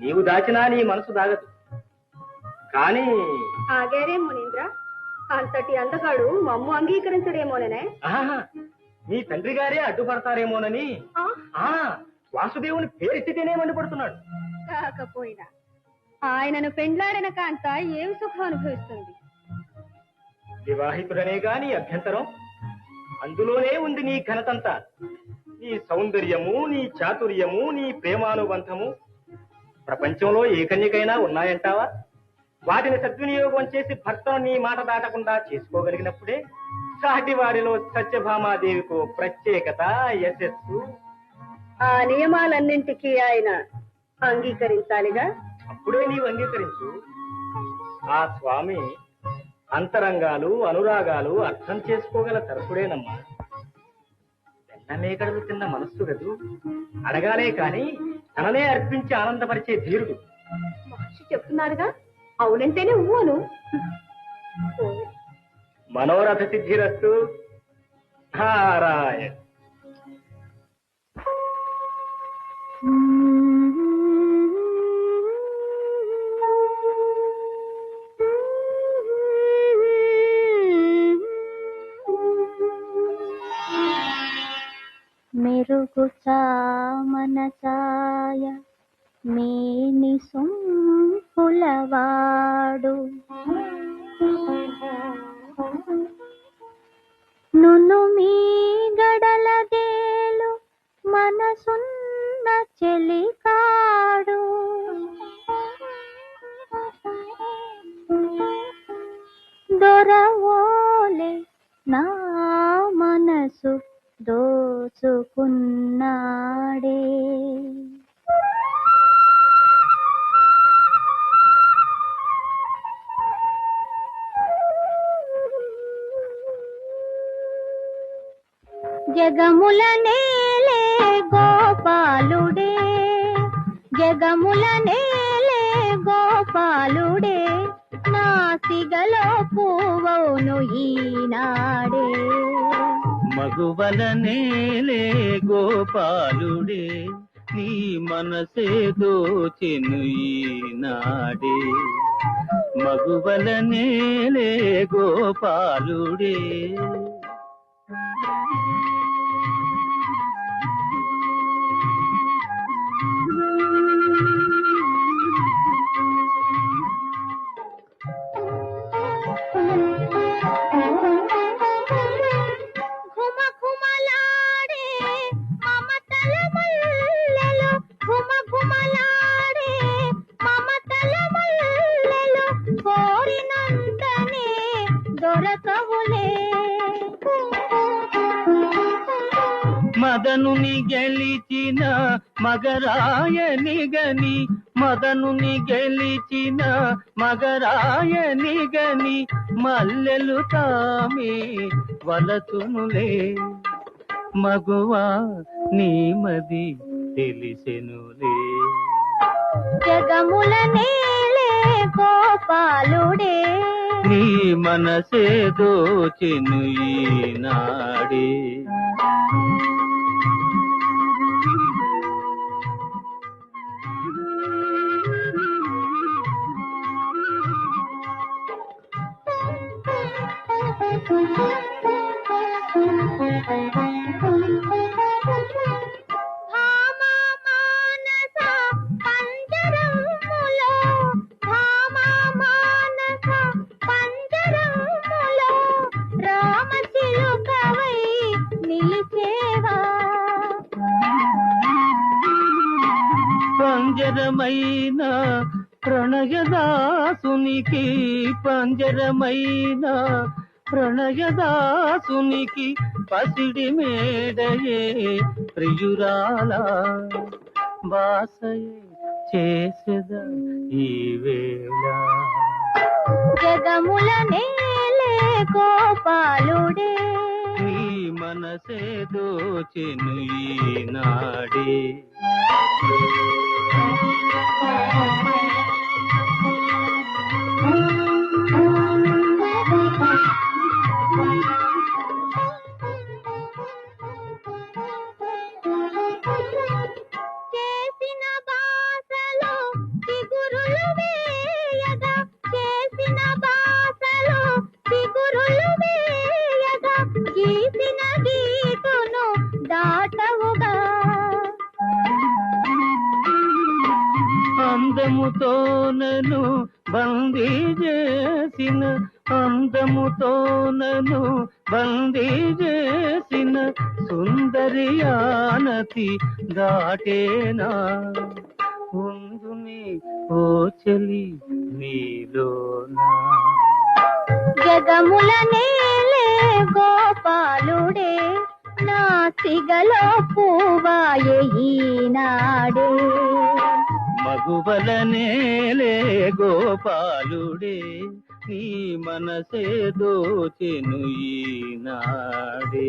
నీవు దాచినా నీ మనసు దాగదు. కానీ ఆగేరే మునీంద్ర, అంతటి అందగాడు మమ్ము అంగీకరించడేమోననే. మీ తండ్రి గారే అడ్డుపడతారేమోనని వాసుదేవుని పేరెత్తితేనే మండిపడుతున్నాడు. కాకపోయినా ఆయనను పెండ్లాడిన కాంత ఏం సుఖం అనుభవిస్తుంది? వివాహితుడనే గాని అభ్యంతరం, అందులోనే ఉంది నీ ఘనతంతా. నీ సౌందర్యము, నీ చాతుర్యము, నీ ప్రేమానుబంధము ప్రపంచంలో ఏ కన్యకైనా ఉన్నాయంటావా? వాటిని సద్వినియోగం చేసి భర్తను నీ మాట దాటకుండా చేసుకోగలిగినప్పుడే సాటి వారిలో సత్యభామాదేవికు ప్రత్యేకత, యశస్సు. ఆ నియమాలన్నింటికీ ఆయన అంగీకరించాలిగా. అప్పుడే నీవు అంగీకరించు. ఆ స్వామి అంతరంగాలు, అనురాగాలు అర్థం చేసుకోగల తరపుడేనమ్మా. వెన్నమేకడలు తిన్న మనస్సు గదు, అడగాలే కాని తననే అర్పించి ఆనందపరిచే ధీరుడు. మహర్షి చెప్తున్నారుగా, అవునంటేనే ఊను. మనోరథ సిద్ధిరస్తు. నారాయణ. మెరుగు చామనచాయ మేని సొంపులవాడు నును మీ గడలదేలు మనసున్న చెలికాడు దొరవోలే నా మనసు దోచుకున్నాడే. జగముల నేలే గోపాలుడే, జగముల నేలే గోపాలుడే, నాసిగలో పూవౌను ఈనాడే. మగువల నేలే గోపాలుడే, నీ మనసే దోచెను ఈనాడే. మగువల నేలే గోపాలుడే. మదనుని గెలిచిన మగరాయనిగని, మదనుని గెలిచిన మగరాయనిగని, మల్లెలు తామే వలతునులే. మగువా నీమది తెలిసెనులే. జగముల నేలే గోపాలుడే, నీ మనసే దోచెను ఈనాడే. పంజరమైన ప్రణయదాసునికి, పంజరమైన ప్రణయదాసునికి పసిడి మేడయే ప్రియురాల బాసయే చేసెద ఈ వేళ. జగముల నేలే గోపాలుడే, నీ మనసే దోచెను ఈనాడే. చేసిన బాసలో వేయగా చేసిన బాసలు చిగురులు వేయగా గీసిన గీతును దాటవుగా అందముతో నన్ను బందీ చేసిన అందముతో నన్ను బందీ చేసిన సుందరి ఆనతి దాటేనా ఉందుని ఓ చెలి నీలోనా జగముల నేలే గోపాలుడే నా సిగలో పూవాయే ఈనాడే మగువల నేలే గోపాలుడే నీ మనసే దోచెను ఈనాడే